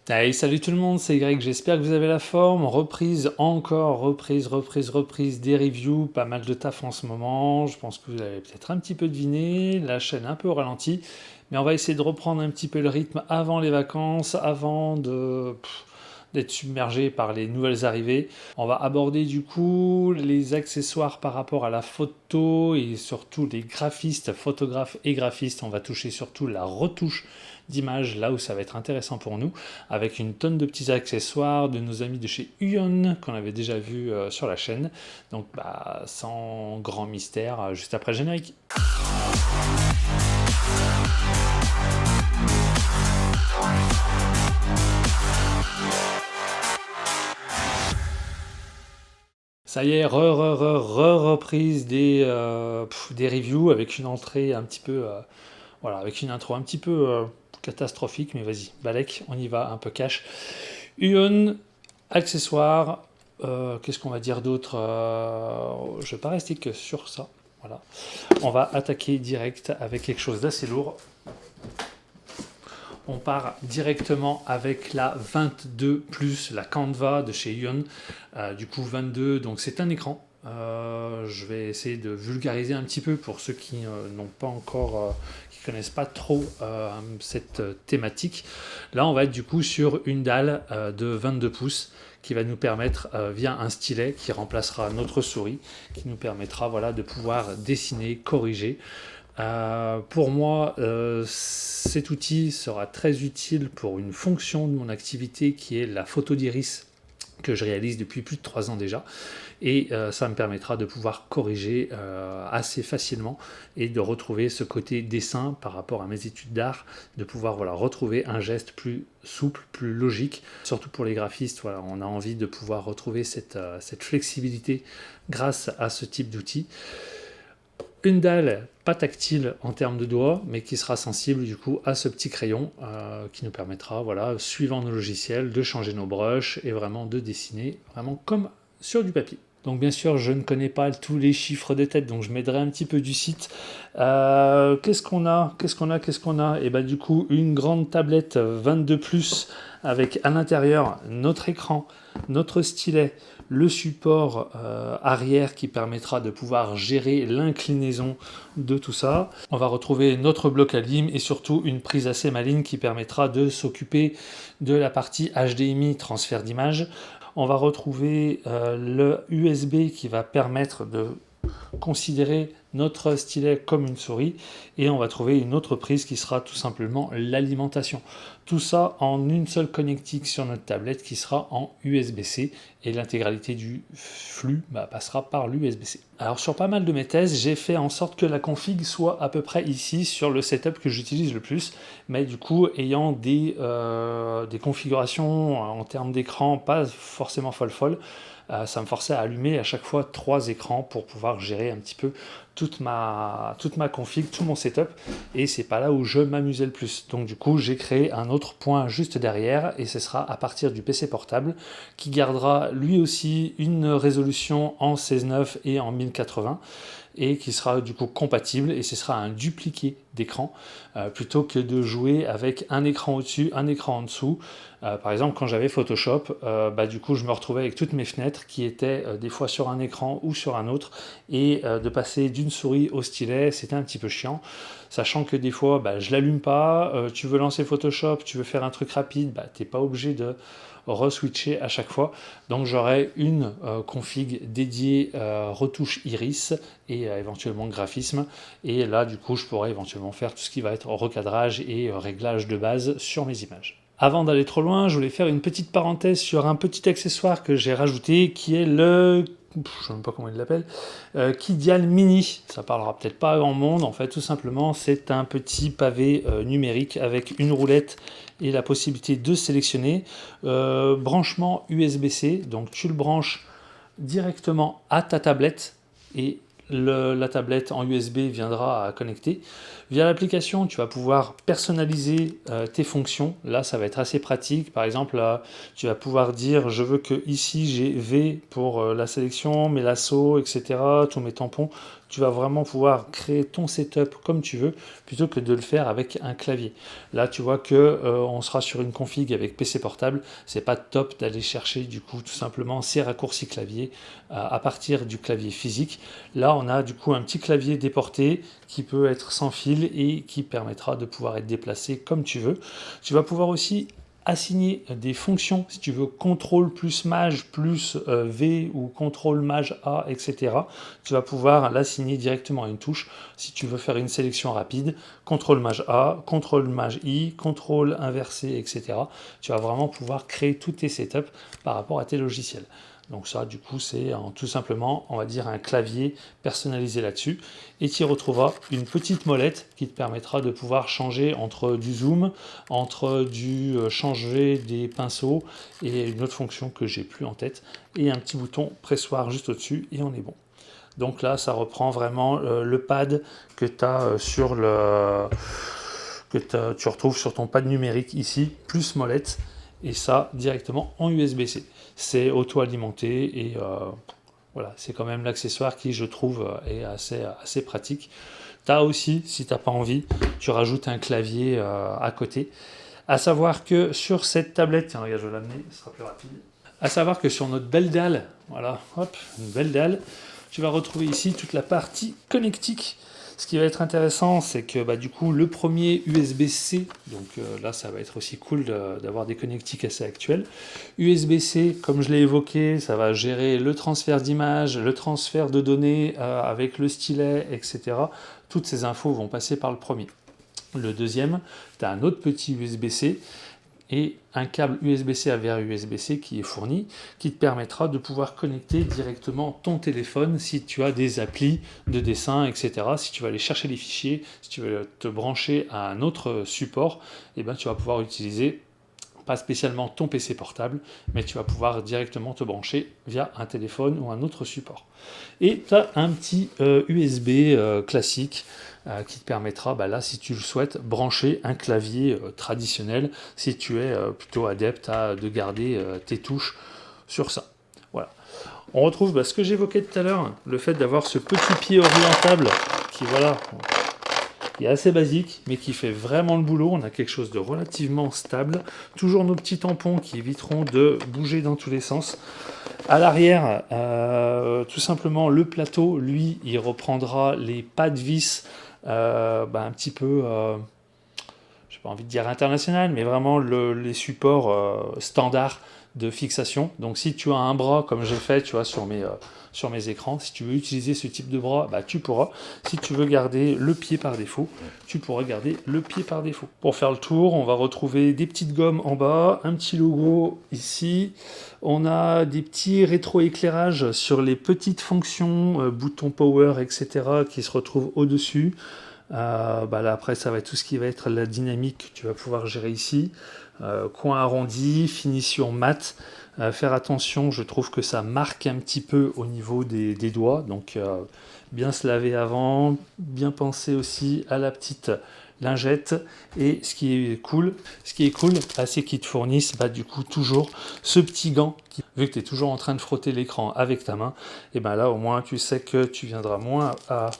Allez, salut tout le monde, c'est Greg, j'espère que vous avez la forme. Reprise des reviews, pas mal de taf en ce moment. Je pense que vous avez peut-être un petit peu deviné, la chaîne un peu au ralenti, mais on va essayer de reprendre un petit peu le rythme avant les vacances, avant d'être submergé par les nouvelles arrivées. On va aborder du coup les accessoires par rapport à la photo et surtout les graphistes, photographes et graphistes. On va toucher surtout la retouche d'images, là où ça va être intéressant pour nous, avec une tonne de petits accessoires de nos amis de chez Uyon qu'on avait déjà vu sur la chaîne. Donc sans grand mystère, juste après le générique. Ça y est, reprise des reviews avec une entrée un petit peu, voilà, avec une intro un petit peu catastrophique, mais vas-y, Balek, on y va, un peu cash. Uyon, accessoires, qu'est-ce qu'on va dire d'autre. Je ne vais pas rester que sur ça, voilà. On va attaquer direct avec quelque chose d'assez lourd. On part directement avec la 22 +, la Canva de chez Uyon. Du coup 22, donc c'est un écran. Je vais essayer de vulgariser un petit peu pour ceux qui n'ont pas encore, qui connaissent pas trop cette thématique. Là, on va être du coup sur une dalle de 22 pouces qui va nous permettre, via un stylet qui remplacera notre souris, qui nous permettra voilà, de pouvoir dessiner, corriger. Pour moi, cet outil sera très utile pour une fonction de mon activité qui est la photo d'iris que je réalise depuis plus de 3 ans déjà, et ça me permettra de pouvoir corriger assez facilement et de retrouver ce côté dessin par rapport à mes études d'art, de pouvoir voilà, retrouver un geste plus souple, plus logique, surtout pour les graphistes. Voilà, on a envie de pouvoir retrouver cette flexibilité grâce à ce type d'outil. Une dalle pas tactile en termes de doigts, mais qui sera sensible du coup à ce petit crayon qui nous permettra, voilà, suivant nos logiciels, de changer nos brushes et vraiment de dessiner vraiment comme sur du papier. Donc bien sûr, je ne connais pas tous les chiffres de tête, donc je m'aiderai un petit peu du site. Qu'est-ce qu'on a? Et bah du coup, une grande tablette 22 ⁇ avec à l'intérieur notre écran, notre stylet, le support arrière qui permettra de pouvoir gérer l'inclinaison de tout ça. On va retrouver notre bloc à limes et surtout une prise assez maligne qui permettra de s'occuper de la partie HDMI, transfert d'image. On va retrouver le USB qui va permettre de considérer notre stylet comme une souris, et on va trouver une autre prise qui sera tout simplement l'alimentation. Tout ça en une seule connectique sur notre tablette qui sera en USB-C, et l'intégralité du flux passera par l'USB-C. Alors sur pas mal de mes thèses, j'ai fait en sorte que la config soit à peu près ici sur le setup que j'utilise le plus, mais du coup ayant des configurations en termes d'écran pas forcément folle, ça me forçait à allumer à chaque fois 3 écrans pour pouvoir gérer un petit peu toute ma config, tout mon setup, et c'est pas là où je m'amusais le plus. Donc du coup j'ai créé un autre point juste derrière, et ce sera à partir du PC portable qui gardera lui aussi une résolution en 16:9 et en 1080, et qui sera du coup compatible, et ce sera un dupliqué d'écran plutôt que de jouer avec un écran au-dessus, un écran en dessous. Par exemple, quand j'avais Photoshop, du coup je me retrouvais avec toutes mes fenêtres qui étaient des fois sur un écran ou sur un autre, et de passer d'une souris au stylet, c'était un petit peu chiant, sachant que des fois je l'allume pas, tu veux lancer Photoshop, tu veux faire un truc rapide, t'es pas obligé de re-switcher à chaque fois. Donc j'aurai une config dédiée retouche iris et éventuellement graphisme, et là du coup je pourrais éventuellement faire tout ce qui va être recadrage et réglage de base sur mes images. Avant d'aller trop loin, je voulais faire une petite parenthèse sur un petit accessoire que j'ai rajouté, qui est le, je ne sais même pas comment il l'appelle, Kidial Mini. Ça parlera peut-être pas à grand monde, en fait tout simplement c'est un petit pavé numérique avec une roulette et la possibilité de sélectionner. Branchement USB-C, donc tu le branches directement à ta tablette, et la tablette en USB viendra à connecter. Via l'application, tu vas pouvoir personnaliser tes fonctions. Là, ça va être assez pratique. Par exemple, là, tu vas pouvoir dire, je veux que ici j'ai V pour la sélection, mes lassos, etc., tous mes tampons. tu vas vraiment pouvoir créer ton setup comme tu veux, plutôt que de le faire avec un clavier. Là, tu vois que on sera sur une config avec PC portable, c'est pas top d'aller chercher du coup tout simplement ces raccourcis clavier à partir du clavier physique. Là, on a du coup un petit clavier déporté qui peut être sans fil et qui permettra de pouvoir être déplacé comme tu veux. Tu vas pouvoir aussi assigner des fonctions, si tu veux CTRL plus Maj plus V ou CTRL Maj A, etc. Tu vas pouvoir l'assigner directement à une touche. Si tu veux faire une sélection rapide, CTRL Maj A, CTRL Maj I, CTRL inversé, etc. Tu vas vraiment pouvoir créer tous tes setups par rapport à tes logiciels. Donc ça, du coup, c'est tout simplement, on va dire, un clavier personnalisé là-dessus. Et tu y retrouveras une petite molette qui te permettra de pouvoir changer entre du zoom, entre du changer des pinceaux et une autre fonction que j'ai plus en tête. Et un petit bouton pressoir juste au-dessus et on est bon. Donc là, ça reprend vraiment le pad que tu as sur le... tu retrouves sur ton pad numérique ici, plus molette. Et ça, directement en USB-C. C'est auto-alimenté et voilà, c'est quand même l'accessoire qui, je trouve, est assez pratique. Tu as aussi, si tu n'as pas envie, tu rajoutes un clavier à côté. À savoir que sur cette tablette, tiens, regarde, je vais l'amener, ce sera plus rapide. À savoir que sur notre belle dalle, voilà, hop, une belle dalle, tu vas retrouver ici toute la partie connectique. Ce qui va être intéressant, c'est que du coup, le premier USB-C, donc là, ça va être aussi cool d'avoir des connectiques assez actuels. USB-C, comme je l'ai évoqué, ça va gérer le transfert d'images, le transfert de données avec le stylet, etc. Toutes ces infos vont passer par le premier. Le deuxième, tu as un autre petit USB-C et un câble USB-C vers USB-C qui est fourni, qui te permettra de pouvoir connecter directement ton téléphone si tu as des applis de dessin, etc. Si tu vas aller chercher les fichiers, si tu veux te brancher à un autre support, tu vas pouvoir utiliser pas spécialement ton PC portable, mais tu vas pouvoir directement te brancher via un téléphone ou un autre support. Et tu as un petit USB classique qui te permettra, là, si tu le souhaites, brancher un clavier traditionnel, si tu es plutôt adepte de garder tes touches sur ça. Voilà. On retrouve ce que j'évoquais tout à l'heure, le fait d'avoir ce petit pied orientable qui, voilà, qui est assez basique, mais qui fait vraiment le boulot. On a quelque chose de relativement stable. Toujours nos petits tampons qui éviteront de bouger dans tous les sens. À l'arrière, tout simplement, le plateau, lui, il reprendra les pas de vis un petit peu, j'ai pas envie de dire international, mais vraiment les supports standards de fixation. Donc si tu as un bras, comme j'ai fait, tu vois, sur mes écrans, si tu veux utiliser ce type de bras, tu pourras. Si tu veux garder le pied par défaut, tu pourras garder le pied par défaut. Pour faire le tour, on va retrouver des petites gommes en bas, un petit logo ici. On a des petits rétro-éclairages sur les petites fonctions, boutons power, etc., qui se retrouvent au-dessus. Là, après, ça va être tout ce qui va être la dynamique que tu vas pouvoir gérer ici. Coin arrondi, finition mat. Faire attention, je trouve que ça marque un petit peu au niveau des doigts. Donc, bien se laver avant, bien penser aussi à la petite lingette. Et ce qui est cool, c'est qu'ils te fournissent du coup toujours ce petit gant. Vu que tu es toujours en train de frotter l'écran avec ta main, et là au moins tu sais que tu viendras moins à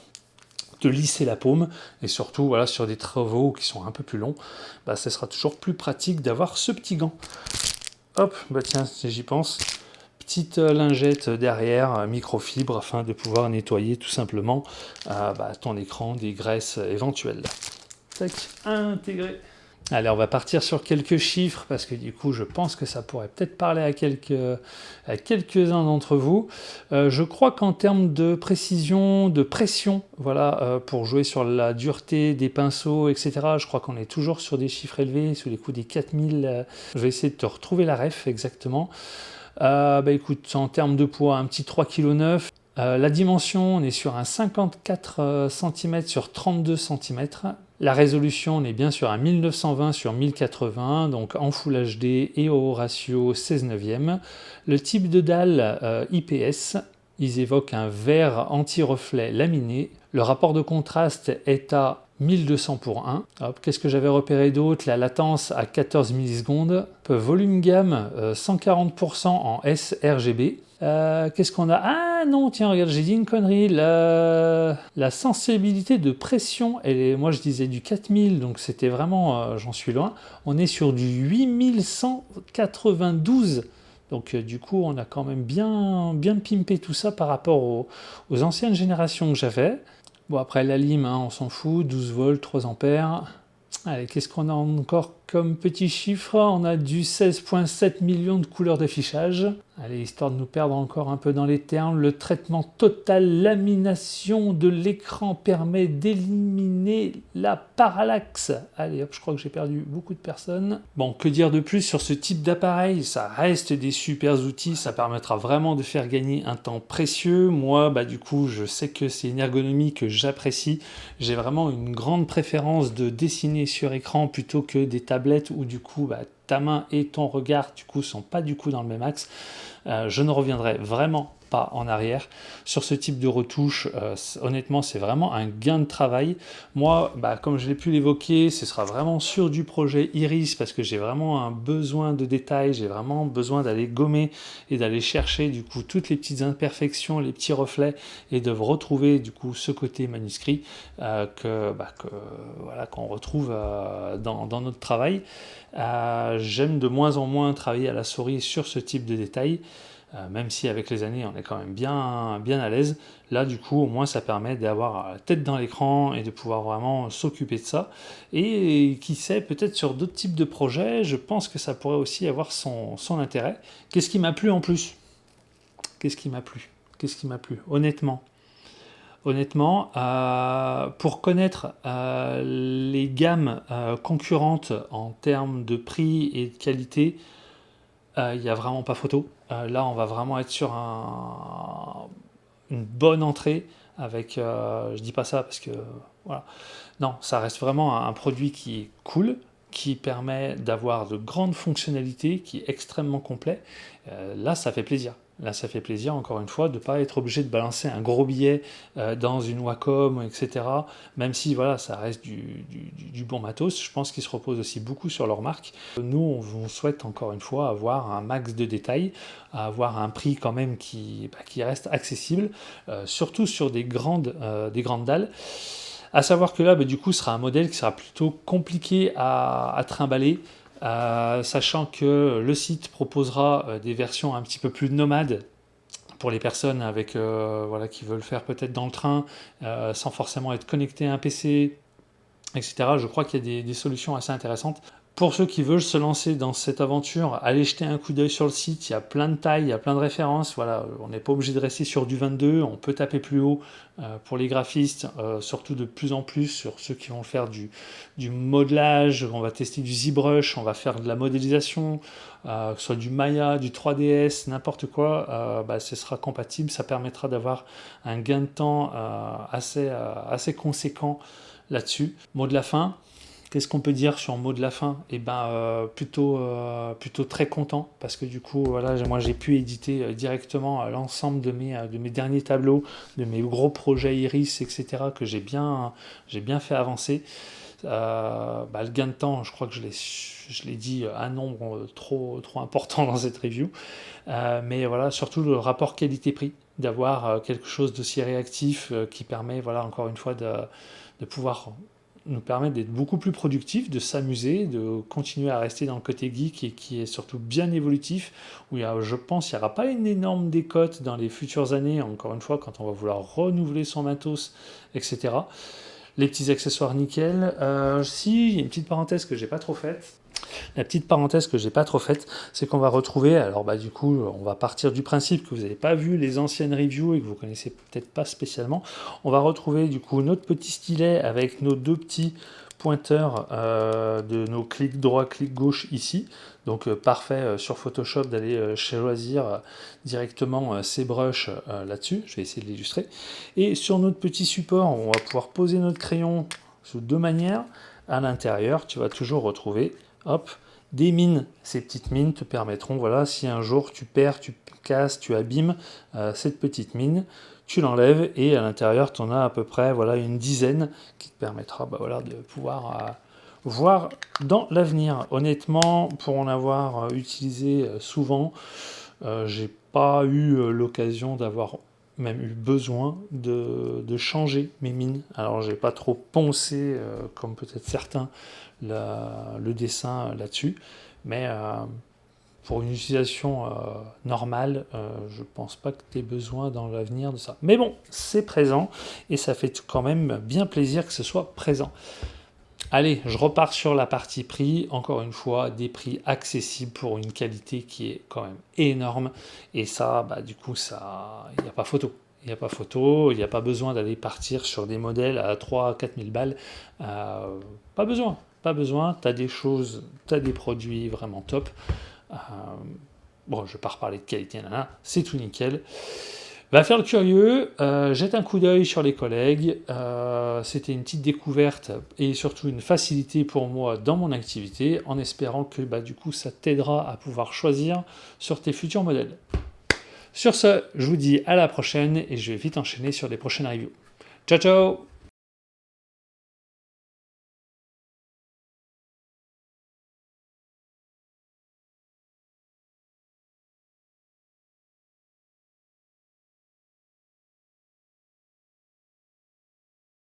te lisser la paume, et surtout voilà, sur des travaux qui sont un peu plus longs, ce sera toujours plus pratique d'avoir ce petit gant. Hop, tiens, si j'y pense, petite lingette derrière, microfibre, afin de pouvoir nettoyer tout simplement ton écran des graisses éventuelles. Tac, intégré. Allez, on va partir sur quelques chiffres, parce que du coup, je pense que ça pourrait peut-être parler à quelques-uns d'entre vous. Je crois qu'en termes de précision, de pression, voilà, pour jouer sur la dureté des pinceaux, etc., je crois qu'on est toujours sur des chiffres élevés, sous les coups des 4000. Je vais essayer de te retrouver la ref exactement. Écoute, en termes de poids, un petit 3,9 kg. La dimension, on est sur un 54 cm sur 32 cm. La résolution, on est bien sur un 1920 sur 1080, donc en Full HD et au ratio 16:9. Le type de dalle IPS, ils évoquent un verre anti-reflet laminé. Le rapport de contraste est à 1200 pour 1. Hop, qu'est-ce que j'avais repéré d'autre? La latence à 14 millisecondes. Volume gamme 140% en sRGB. Qu'est-ce qu'on a? Ah non, tiens, regarde, j'ai dit une connerie. La sensibilité de pression, moi je disais du 4000, donc c'était vraiment, j'en suis loin. On est sur du 8192. Donc du coup, on a quand même bien pimpé tout ça par rapport aux anciennes générations que j'avais. Bon, après la lime, hein, on s'en fout, 12 volts, 3 ampères. Allez, qu'est-ce qu'on a encore comme petit chiffre? On a du 16,7 millions de couleurs d'affichage. Allez, histoire de nous perdre encore un peu dans les termes, le traitement total lamination de l'écran permet d'éliminer la parallaxe. Allez, hop, je crois que j'ai perdu beaucoup de personnes. Bon, que dire de plus sur ce type d'appareil? Ça reste des super outils, ça permettra vraiment de faire gagner un temps précieux. Moi, du coup, je sais que c'est une ergonomie que j'apprécie. J'ai vraiment une grande préférence de dessiner sur écran plutôt que des tablettes où du coup, ta main et ton regard du coup sont pas du coup dans le même axe. Je ne reviendrai vraiment pas en arrière sur ce type de retouche. Honnêtement, c'est vraiment un gain de travail. Moi, comme je l'ai pu l'évoquer, ce sera vraiment sur du projet Iris parce que j'ai vraiment un besoin de détails, j'ai vraiment besoin d'aller gommer et d'aller chercher du coup toutes les petites imperfections, les petits reflets et de retrouver du coup ce côté manuscrit qu'on retrouve dans notre travail. J'aime de moins en moins travailler à la souris sur ce type de détails. Même si avec les années on est quand même bien à l'aise, là du coup au moins ça permet d'avoir la tête dans l'écran et de pouvoir vraiment s'occuper de ça. Et qui sait, peut-être sur d'autres types de projets, je pense que ça pourrait aussi avoir son intérêt. Qu'est-ce qui m'a plu en plus? Qu'est-ce qui m'a plu? Honnêtement, pour connaître les gammes concurrentes en termes de prix et de qualité, il n'y a vraiment pas photo. Là, on va vraiment être sur une bonne entrée avec, je dis pas ça parce que, voilà. Non, ça reste vraiment un produit qui est cool, qui permet d'avoir de grandes fonctionnalités, qui est extrêmement complet. Là, ça fait plaisir. Là, ça fait plaisir, encore une fois, de ne pas être obligé de balancer un gros billet dans une Wacom, etc. Même si, voilà, ça reste du bon matos. Je pense qu'ils se reposent aussi beaucoup sur leur marque. Nous, on souhaite, encore une fois, avoir un max de détails, avoir un prix quand même qui reste accessible, surtout sur des grandes dalles. À savoir que là, du coup, ce sera un modèle qui sera plutôt compliqué à trimballer. Sachant que le site proposera des versions un petit peu plus nomades pour les personnes avec, qui veulent faire peut-être dans le train sans forcément être connecté à un PC, etc. Je crois qu'il y a des solutions assez intéressantes. Pour ceux qui veulent se lancer dans cette aventure, allez jeter un coup d'œil sur le site, il y a plein de tailles, il y a plein de références, voilà, on n'est pas obligé de rester sur du 22, on peut taper plus haut pour les graphistes, surtout de plus en plus sur ceux qui vont faire du modelage, on va tester du ZBrush, on va faire de la modélisation, que ce soit du Maya, du 3DS, n'importe quoi, ce sera compatible, ça permettra d'avoir un gain de temps assez conséquent là-dessus. Mot de la fin. Qu'est-ce qu'on peut dire sur mot de la fin? Plutôt très content parce que du coup, voilà, moi j'ai pu éditer directement l'ensemble de mes derniers tableaux, de mes gros projets Iris, etc. que j'ai bien fait avancer. Le gain de temps, je crois que je l'ai dit un nombre trop important dans cette review. Mais voilà, surtout le rapport qualité-prix, d'avoir quelque chose d'aussi réactif qui permet, voilà, encore une fois, de pouvoir nous permettre d'être beaucoup plus productifs, de s'amuser, de continuer à rester dans le côté geek et qui est surtout bien évolutif, où je pense qu'il n'y aura pas une énorme décote dans les futures années, encore une fois, quand on va vouloir renouveler son matos, etc. Les petits accessoires nickel. Si, il y a une petite parenthèse que j'ai pas trop faite. La petite parenthèse que j'ai pas trop faite, c'est qu'on va retrouver, alors du coup, on va partir du principe que vous n'avez pas vu les anciennes reviews et que vous connaissez peut-être pas spécialement. On va retrouver du coup notre petit stylet avec nos deux petits pointeurs de nos clics droit, clic gauche ici. Donc parfait sur Photoshop d'aller choisir directement ces brushes là-dessus. Je vais essayer de l'illustrer. Et sur notre petit support, on va pouvoir poser notre crayon sous deux manières. À l'intérieur, tu vas toujours retrouver des mines. Ces petites mines te permettront, voilà, si un jour tu perds, tu casses, tu abîmes cette petite mine, tu l'enlèves et à l'intérieur, tu en as à peu près voilà, une dizaine qui te permettra voilà, de pouvoir voir dans l'avenir. Honnêtement, pour en avoir utilisé souvent, j'ai pas eu l'occasion d'avoir même eu besoin de changer mes mines. Alors j'ai pas trop poncé, comme peut-être certains, le dessin là-dessus, mais pour une utilisation normale, je pense pas que tu aies besoin dans l'avenir de ça. Mais bon, c'est présent, et ça fait quand même bien plaisir que ce soit présent. Allez, je repars sur la partie prix. Encore une fois, des prix accessibles pour une qualité qui est quand même énorme. Et ça, du coup, il n'y a pas photo. Il n'y a pas photo, il n'y a pas besoin d'aller partir sur des modèles à 3 à 4 000 balles. Pas besoin, pas besoin. Tu as des choses, tu as des produits vraiment top. Bon, je ne vais pas reparler de qualité, c'est tout nickel. Va faire le curieux, jette un coup d'œil sur les collègues. C'était une petite découverte et surtout une facilité pour moi dans mon activité, en espérant que du coup ça t'aidera à pouvoir choisir sur tes futurs modèles. Sur ce, je vous dis à la prochaine et je vais vite enchaîner sur les prochaines reviews. Ciao ciao!